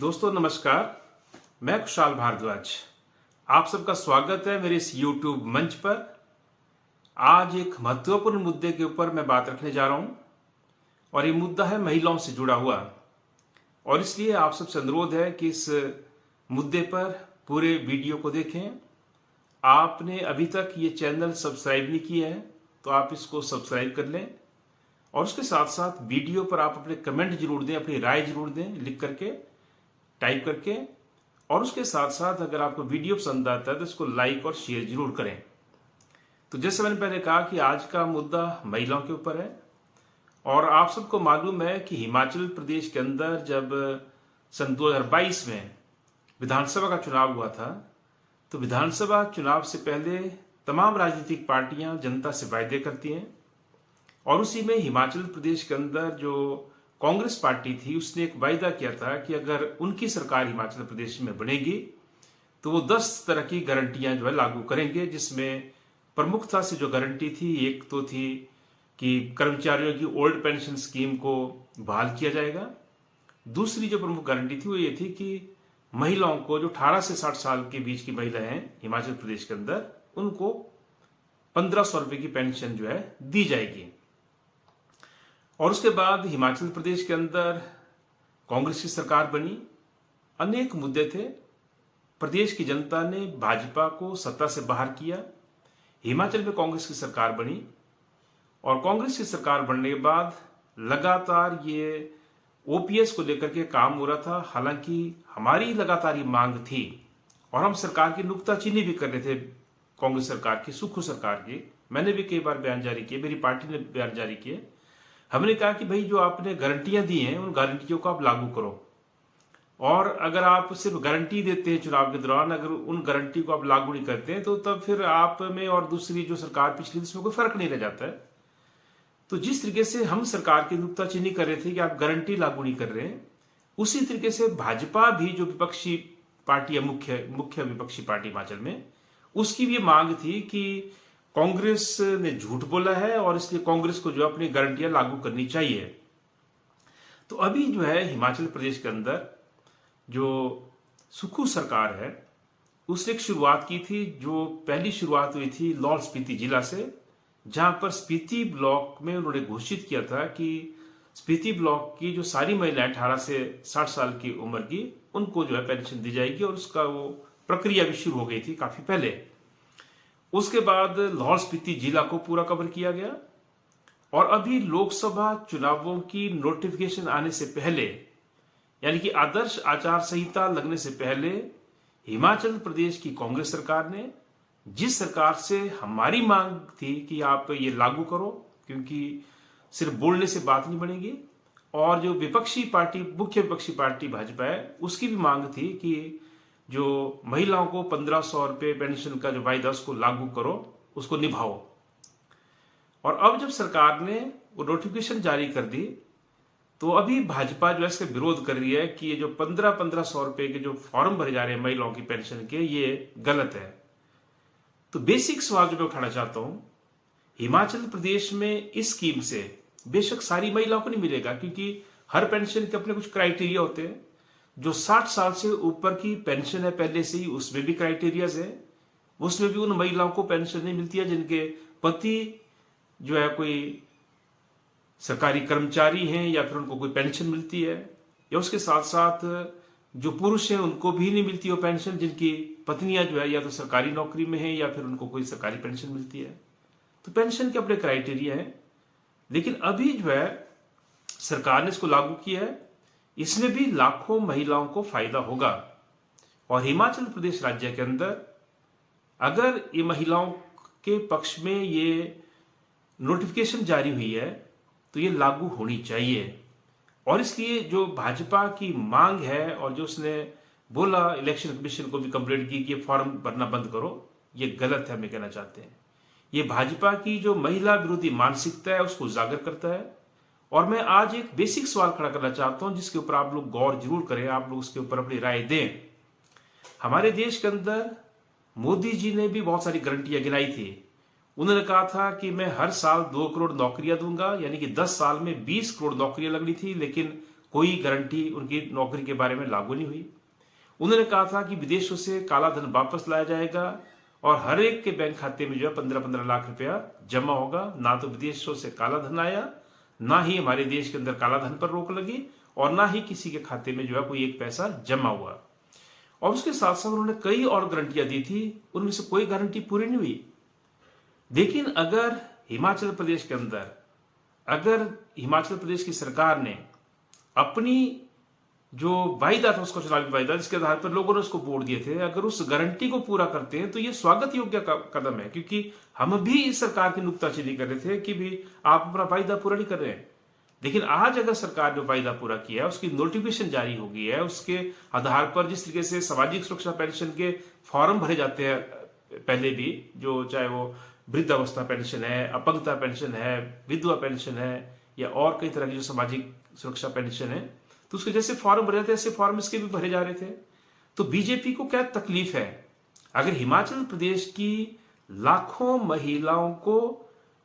दोस्तों नमस्कार। मैं खुशहाल भारद्वाज, आप सबका स्वागत है मेरे इस YouTube मंच पर। आज एक महत्वपूर्ण मुद्दे के ऊपर मैं बात रखने जा रहा हूं और ये मुद्दा है महिलाओं से जुड़ा हुआ। और इसलिए आप सबसे अनुरोध है कि इस मुद्दे पर पूरे वीडियो को देखें। आपने अभी तक ये चैनल सब्सक्राइब नहीं किया है तो आप इसको सब्सक्राइब कर लें और उसके साथ साथ वीडियो पर आप अपने कमेंट जरूर दें, अपनी राय जरूर दें, लिख करके, टाइप करके। और उसके साथ साथ अगर आपको वीडियो पसंद आता है तो इसको लाइक और शेयर जरूर करें। तो जैसे मैंने पहले कहा कि आज का मुद्दा महिलाओं के ऊपर है। और आप सबको मालूम है कि हिमाचल प्रदेश के अंदर जब सन 2022 में विधानसभा का चुनाव हुआ था तो विधानसभा चुनाव से पहले तमाम राजनीतिक पार्टियां जनता से वायदे करती हैं और उसी में हिमाचल प्रदेश के अंदर जो कांग्रेस पार्टी थी उसने एक वायदा किया था कि अगर उनकी सरकार हिमाचल प्रदेश में बनेगी तो वो 10 तरह की गारंटियां जो है लागू करेंगे, जिसमें प्रमुखता से जो गारंटी थी एक तो थी कि कर्मचारियों की ओल्ड पेंशन स्कीम को बहाल किया जाएगा। दूसरी जो प्रमुख गारंटी थी वो ये थी कि महिलाओं को जो 18 से 60 साल के बीच की महिलाएं हैं हिमाचल प्रदेश के अंदर उनको 1500 रुपए की पेंशन जो है दी जाएगी। और उसके बाद हिमाचल प्रदेश के अंदर कांग्रेस की सरकार बनी, अनेक मुद्दे थे, प्रदेश की जनता ने भाजपा को सत्ता से बाहर किया, हिमाचल में कांग्रेस की सरकार बनी और कांग्रेस की सरकार बनने के बाद लगातार ये ओपीएस को लेकर के काम हो रहा था। हालांकि हमारी लगातार ये मांग थी और हम सरकार की नुक्ताचीनी भी कर रहे थे, कांग्रेस सरकार की, सुक्खू सरकार की। मैंने भी कई बार बयान जारी किए, मेरी पार्टी ने बयान जारी किए। हमने कहा कि भाई जो आपने गारंटियां दी हैं उन गारंटियों को आप लागू करो और अगर आप सिर्फ गारंटी देते हैं चुनाव के दौरान, अगर उन गारंटी को आप लागू नहीं करते हैं तो तब फिर आप में और दूसरी जो सरकार पिछली उसमें कोई फर्क नहीं रह जाता है। तो जिस तरीके से हम सरकार की नुक्ताचीनी कर रहे थे कि आप गारंटी लागू नहीं कर रहे हैं, उसी तरीके से भाजपा भी जो विपक्षी पार्टी है, मुख्य विपक्षी पार्टी हिमाचल में, उसकी भी मांग थी कि कांग्रेस ने झूठ बोला है और इसलिए कांग्रेस को जो अपनी गारंटियां लागू करनी चाहिए। तो अभी जो है हिमाचल प्रदेश के अंदर जो सुक्खू सरकार है उसने एक शुरुआत की थी। जो पहली शुरुआत हुई थी लाहौल स्पीति जिला से, जहां पर स्पीति ब्लॉक में उन्होंने घोषित किया था कि स्पीति ब्लॉक की जो सारी महिलाएं 18 से 60 साल की उम्र की उनको जो है पेंशन दी जाएगी और उसका वो प्रक्रिया भी शुरू हो गई थी काफी पहले। उसके बाद लाहौल स्पीति जिला को पूरा कवर किया गया और अभी लोकसभा चुनावों की नोटिफिकेशन आने से पहले, यानी कि आदर्श आचार संहिता लगने से पहले, हिमाचल प्रदेश की कांग्रेस सरकार ने, जिस सरकार से हमारी मांग थी कि आप ये लागू करो क्योंकि सिर्फ बोलने से बात नहीं बनेगी, और जो विपक्षी पार्टी, मुख्य विपक्षी पार्टी भाजपा है, उसकी भी मांग थी कि जो महिलाओं को 1500 रुपए पेंशन का जो वायदा उसको लागू करो, उसको निभाओ। और अब जब सरकार ने वो नोटिफिकेशन जारी कर दी तो अभी भाजपा जो है इसका विरोध कर रही है कि ये जो 1500 रुपए के जो फॉर्म भरे जा रहे हैं महिलाओं की पेंशन के, ये गलत है। तो बेसिक सवाल जो मैं उठाना चाहता हूं, हिमाचल प्रदेश में इस स्कीम से बेशक सारी महिलाओं को नहीं मिलेगा क्योंकि हर पेंशन के अपने कुछ क्राइटेरिया होते हैं। जो 60 साल से ऊपर की पेंशन है पहले से ही, उसमें भी क्राइटेरियाज है, उसमें भी उन महिलाओं को पेंशन नहीं मिलती है जिनके पति जो है कोई सरकारी कर्मचारी हैं या फिर उनको कोई पेंशन मिलती है, या उसके साथ साथ जो पुरुष हैं उनको भी नहीं मिलती वो पेंशन जिनकी पत्नियां जो है या तो सरकारी नौकरी में है या फिर उनको कोई सरकारी पेंशन मिलती है। तो पेंशन के अपने क्राइटेरिया है, लेकिन अभी जो है सरकार ने इसको लागू किया है, इसमें भी लाखों महिलाओं को फायदा होगा। और हिमाचल प्रदेश राज्य के अंदर अगर ये महिलाओं के पक्ष में ये नोटिफिकेशन जारी हुई है तो ये लागू होनी चाहिए। और इसलिए जो भाजपा की मांग है और जो उसने बोला इलेक्शन कमीशन को भी कंप्लेंट की कि फॉर्म भरना बंद करो, ये गलत है। हमें कहना चाहते हैं ये भाजपा की जो महिला विरोधी मानसिकता है उसको उजागर करता है। और मैं आज एक बेसिक सवाल खड़ा करना चाहता हूं जिसके ऊपर आप लोग गौर जरूर करें, आप लोग उसके ऊपर अपनी राय दें। हमारे देश के अंदर मोदी जी ने भी बहुत सारी गारंटियां गिनाई थी। उन्होंने कहा था कि मैं हर साल 2 करोड़ नौकरियां दूंगा, यानी कि 10 साल में 20 करोड़ नौकरियां लगनी थी, लेकिन कोई गारंटी उनकी नौकरी के बारे में लागू नहीं हुई। उन्होंने कहा था कि विदेशों से काला धन वापस लाया जाएगा और हर एक के बैंक खाते में जो है 15-15 लाख रुपया जमा होगा। ना तो विदेशों से काला धन आया, ना ही हमारे देश के अंदर काला धन पर रोक लगी, और ना ही किसी के खाते में जो है कोई एक पैसा जमा हुआ। और उसके साथ साथ उन्होंने कई और गारंटियां दी थी, उनमें से कोई गारंटी पूरी नहीं हुई। लेकिन अगर हिमाचल प्रदेश के अंदर, अगर हिमाचल प्रदेश की सरकार ने अपनी जो वायदा था, उसको चुनावी वायदा जिसके आधार पर लोगों ने उसको वोट दिए थे, अगर उस गारंटी को पूरा करते हैं तो ये स्वागत योग्य कदम है। क्योंकि हम भी इस सरकार की नुक्ताचीनी कर रहे थे कि भी आप अपना वायदा पूरा नहीं कर रहे हैं। लेकिन आज अगर सरकार जो वायदा पूरा किया है, उसकी नोटिफिकेशन जारी हो गई है, उसके आधार पर जिस तरीके से सामाजिक सुरक्षा पेंशन के फॉर्म भरे जाते हैं पहले भी, जो चाहे वो वृद्धावस्था पेंशन है, अपंगता पेंशन है, विधवा पेंशन है, या और कई तरह की जो सामाजिक सुरक्षा पेंशन है, तो उसके जैसे फॉर्म भरे थे ऐसे फॉर्म इसके भी भरे जा रहे थे। तो बीजेपी को क्या तकलीफ है? अगर हिमाचल प्रदेश की लाखों महिलाओं को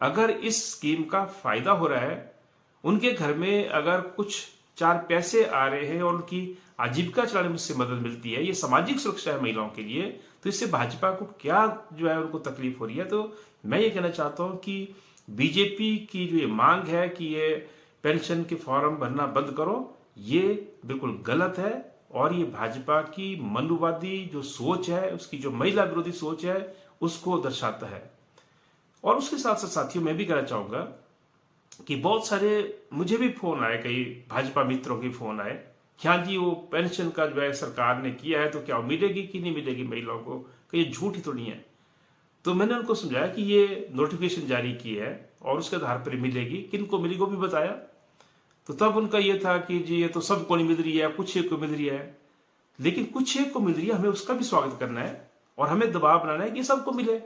अगर इस स्कीम का फायदा हो रहा है, उनके घर में अगर कुछ 4 पैसे आ रहे हैं और उनकी आजीविका चलाने में इससे मदद मिलती है, ये सामाजिक सुरक्षा है महिलाओं के लिए, तो इससे भाजपा को क्या जो है उनको तकलीफ हो रही है? तो मैं ये कहना चाहता हूं कि बीजेपी की जो ये मांग है कि ये पेंशन के फॉर्म भरना बंद करो, ये बिल्कुल गलत है। और ये भाजपा की मनुवादी जो सोच है, उसकी जो महिला विरोधी सोच है, उसको दर्शाता है। और उसके साथ साथ साथियों, मैं भी कहना चाहूंगा कि बहुत सारे मुझे भी फोन आए, कई भाजपा मित्रों के फोन आए कि हाँ जी, वो पेंशन का जो है सरकार ने किया है, तो क्या मिलेगी कि नहीं मिलेगी महिलाओं को, कहीं झूठ ही तो नहीं है। तो मैंने उनको समझाया कि ये नोटिफिकेशन जारी की है और उसके आधार पर मिलेगी, किन को मिलेगी वो भी बताया। तो तब उनका ये था कि जी ये तो सबको नहीं मिल रही है, कुछ एक को मिल रही है। लेकिन कुछ एक को मिल रही है, हमें उसका भी स्वागत करना है और हमें दबाव बनाना है कि सबको मिले।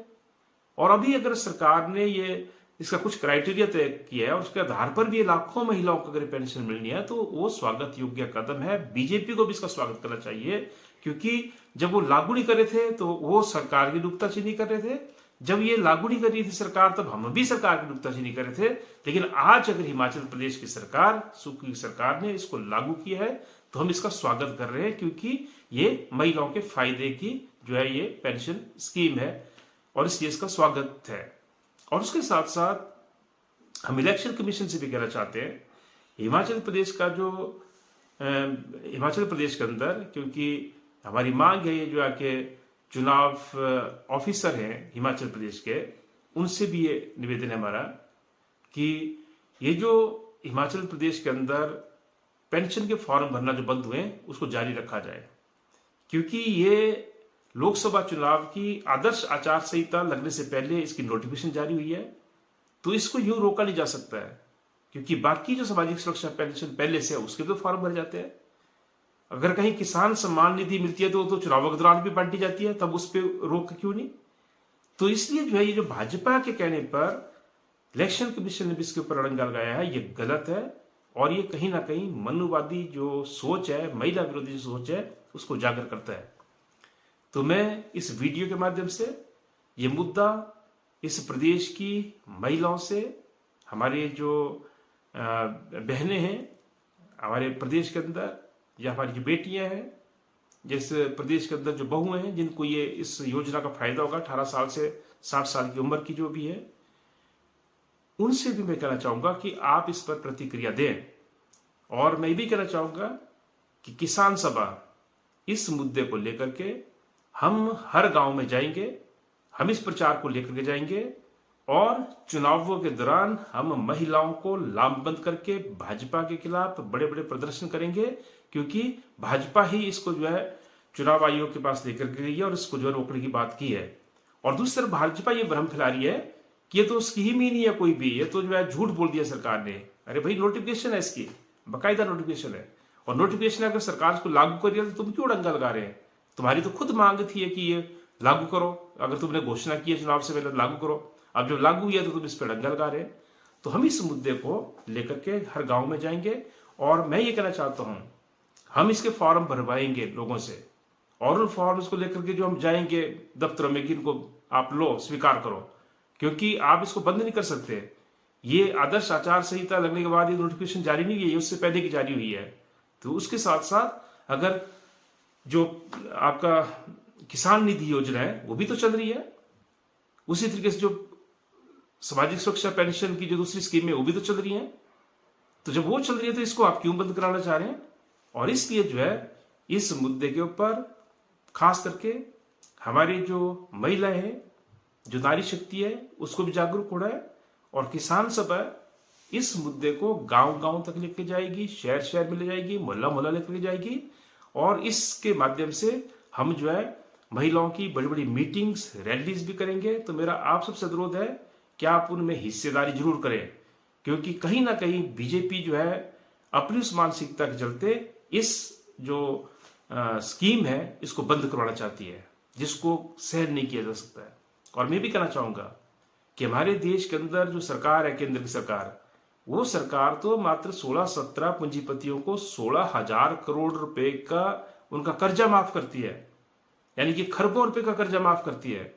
और अभी अगर सरकार ने ये इसका कुछ क्राइटेरिया तय किया है और उसके आधार पर भी लाखों महिलाओं को अगर पेंशन मिलनी है, तो वो स्वागत योग्य कदम है। बीजेपी को भी इसका स्वागत करना चाहिए, क्योंकि जब वो लागू नहीं कर रहे थे तो वो सरकार की नुक्ताचीनी कर रहे थे, जब ये लागू नहीं कर रही थी सरकार तब हम भी सरकार की नुक्ताचीनी कर रहे थे। लेकिन आज अगर हिमाचल प्रदेश की सरकार, सुख की सरकार ने इसको लागू किया है, तो हम इसका स्वागत कर रहे हैं, क्योंकि ये महिलाओं के फायदे की जो है ये पेंशन स्कीम है और इसलिए इसका स्वागत है। और उसके साथ साथ हम इलेक्शन कमीशन से भी कहना चाहते हैं, हिमाचल प्रदेश का जो हिमाचल प्रदेश के अंदर, क्योंकि हमारी मांग है ये जो आके चुनाव ऑफिसर हैं हिमाचल प्रदेश के, उनसे भी ये निवेदन है हमारा कि ये जो हिमाचल प्रदेश के अंदर पेंशन के फॉर्म भरना जो बंद हुए उसको जारी रखा जाए। क्योंकि ये लोकसभा चुनाव की आदर्श आचार संहिता लगने से पहले इसकी नोटिफिकेशन जारी हुई है, तो इसको यूं रोका नहीं जा सकता है। क्योंकि बाकी जो सामाजिक सुरक्षा पेंशन पहले से है उसके तो फॉर्म भरे जाते हैं। अगर कहीं किसान सम्मान निधि मिलती है तो चुनाव के दौरान भी बांटी जाती है, तब उस पर रोक क्यों नहीं? तो इसलिए जो है ये जो भाजपा के कहने पर इलेक्शन कमीशन ने भी इसके ऊपर अड़ंगा लगाया है, ये गलत है। और ये कहीं ना कहीं मनुवादी जो सोच है, महिला विरोधी जो सोच है, उसको उजागर करता है। तो मैं इस वीडियो के माध्यम से ये मुद्दा इस प्रदेश की महिलाओं से, हमारे जो बहनें हैं हमारे प्रदेश के अंदर, या हमारी जो बेटियां हैं जिस प्रदेश के अंदर, जो बहुएं हैं जिनको ये इस योजना का फायदा होगा, 18 साल से 60 साल की उम्र की जो भी है, उनसे भी मैं कहना चाहूंगा कि आप इस पर प्रतिक्रिया दें। और मैं भी कहना चाहूंगा कि किसान सभा इस मुद्दे को लेकर के हम हर गांव में जाएंगे, हम इस प्रचार को लेकर के जाएंगे और चुनावों के दौरान हम महिलाओं को लामबंद करके भाजपा के खिलाफ बड़े बड़े प्रदर्शन करेंगे। क्योंकि भाजपा ही इसको जो है चुनाव आयोग के पास लेकर के गई है और इसको जो है रोकने की बात की है। और दूसरी तरफ भाजपा ये भ्रम फैला रही है कि ये तो स्कीम ही नहीं है कोई भी, ये तो जो है झूठ बोल दिया सरकार ने। अरे भाई, नोटिफिकेशन है, इसकी बाकायदा नोटिफिकेशन है। और नोटिफिकेशन अगर सरकार इसको लागू कर रही है तो तुम क्यों डंगा लगा रहे हैं? तुम्हारी तो खुद मांग थी कि ये लागू करो, अगर तुमने घोषणा की है चुनाव से पहले लागू करो। अब जब लागू हुआ तो तुम इस पर डंगा लगा रहे हैं। तो हम इस मुद्दे को लेकर के हर गांव में जाएंगे और मैं ये कहना चाहता हूं, हम इसके फॉर्म भरवाएंगे लोगों से, और उन फॉर्म्स को लेकर के जो हम जाएंगे दफ्तरों में कि इनको आप लो, स्वीकार करो, क्योंकि आप इसको बंद नहीं कर सकते। ये आदर्श आचार संहिता लगने के बाद ये नोटिफिकेशन जारी नहीं हुई है, उससे पहले की जारी हुई है। तो उसके साथ साथ अगर जो आपका किसान निधि योजना है वो भी तो चल रही है, उसी तरीके से जो सामाजिक सुरक्षा पेंशन की जो दूसरी स्कीम है वो भी तो चल रही है। तो जब वो चल रही है तो इसको आप क्यों बंद कराना चाह रहे हैं? और इसलिए जो है इस मुद्दे के ऊपर खास करके हमारी जो महिला है, जो नारी शक्ति है, उसको भी जागरूक होना है। और किसान सभा इस मुद्दे को गांव गांव तक लेके जाएगी, शहर शहर में ले जाएगी, मोहल्ला मोहल्ला लेकर जाएगी। और इसके माध्यम से हम जो है महिलाओं की बड़ी बड़ी मीटिंग्स, रैलीज भी करेंगे। तो मेरा आप सबसे अनुरोध है कि आप उनमें हिस्सेदारी जरूर करें, क्योंकि कहीं ना कहीं बीजेपी जो है अपनी उस मानसिकता के चलते इस जो स्कीम है इसको बंद करवाना चाहती है, जिसको सहन नहीं किया जा सकता है। और मैं भी कहना चाहूंगा कि हमारे देश के अंदर जो सरकार है, केंद्र की सरकार, वो सरकार तो मात्र 16-17 पूंजीपतियों को 16,000 करोड़ रुपए का उनका कर्जा माफ करती है, यानी कि खरबों रुपए का कर्जा माफ करती है।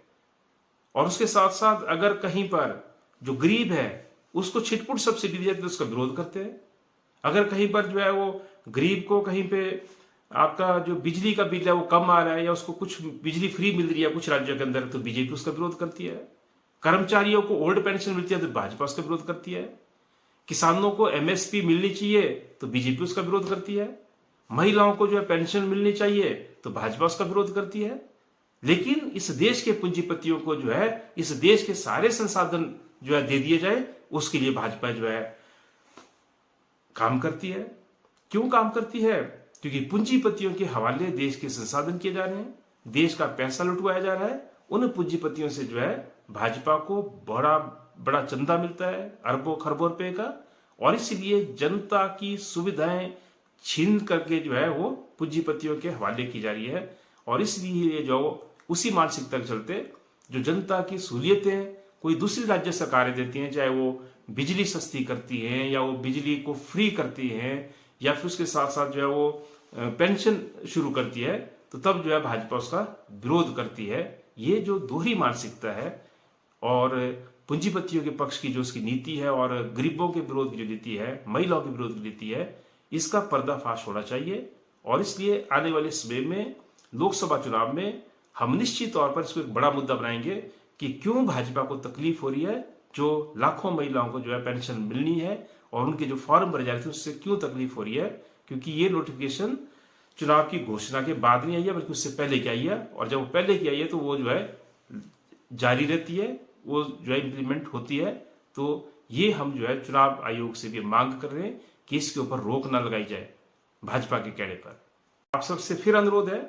और उसके साथ साथ अगर कहीं पर जो गरीब है उसको छिटपुट सब्सिडी दी जाती है तो उसका विरोध करते हैं। अगर कहीं पर जो है वो गरीब को कहीं पे आपका जो बिजली का बिल है वो कम आ रहा है या उसको कुछ बिजली फ्री मिल रही है कुछ राज्यों के अंदर, तो बीजेपी उसका विरोध करती है। कर्मचारियों को ओल्ड पेंशन मिलती है तो भाजपा उसका विरोध करती है। किसानों को एमएसपी मिलनी चाहिए तो बीजेपी उसका विरोध करती है। महिलाओं को जो है पेंशन मिलनी चाहिए तो भाजपा उसका विरोध करती है। लेकिन इस देश के पूंजीपतियों को जो है इस देश के सारे संसाधन जो है दे दिए जाए, उसके लिए भाजपा जो है काम करती है। क्यों काम करती है? क्योंकि पूंजीपतियों के हवाले देश के संसाधन किए जा रहे हैं, देश का पैसा लुटवाया जा रहा है। उन पूंजीपतियों से जो है भाजपा को बड़ा बड़ा चंदा मिलता है, अरबों खरबों रुपए का। और इसलिए जनता की सुविधाएं छीन करके जो है वो पूंजीपतियों के हवाले की जा रही है। और इसलिए जो उसी मानसिकता के चलते जो जनता की सहूलियतें कोई दूसरी राज्य सरकारें देती हैं, चाहे वो बिजली सस्ती करती हैं या वो बिजली को फ्री करती हैं या फिर उसके साथ साथ जो है वो पेंशन शुरू करती है, तो तब जो है भाजपा उसका विरोध करती है। ये जो दोहरी मानसिकता है और पूंजीपतियों के पक्ष की जो उसकी नीति है और गरीबों के विरोध की जो नीति है, महिलाओं के विरोध की नीति है, इसका पर्दाफाश होना चाहिए। और इसलिए आने वाले समय में लोकसभा चुनाव में हम निश्चित तौर पर इसको एक बड़ा मुद्दा बनाएंगे कि क्यों भाजपा को तकलीफ हो रही है, जो लाखों महिलाओं को जो है पेंशन मिलनी है और उनके जो फॉर्म भरे जा रहे थे उससे क्यों तकलीफ हो रही है। क्योंकि ये नोटिफिकेशन चुनाव की घोषणा के बाद नहीं आई है, बल्कि उससे पहले की आई है। और जब वो पहले की आई है तो वो जो है जारी रहती है, वो जो है इंप्लीमेंट होती है। तो ये हम जो है चुनाव आयोग से भी मांग कर रहे हैं कि इसके ऊपर रोक ना लगाई जाए भाजपा के कहने पर। आप सबसे फिर अनुरोध है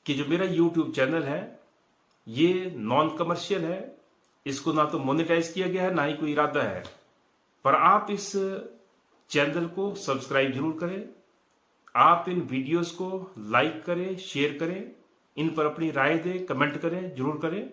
कि जो मेरा YouTube चैनल है ये नॉन कमर्शियल है, इसको ना तो मोनेटाइज किया गया है ना ही कोई इरादा है, पर आप इस चैनल को सब्सक्राइब जरूर करें। आप इन वीडियोस को लाइक करें, शेयर करें, इन पर अपनी राय दें, कमेंट करें, जरूर करें।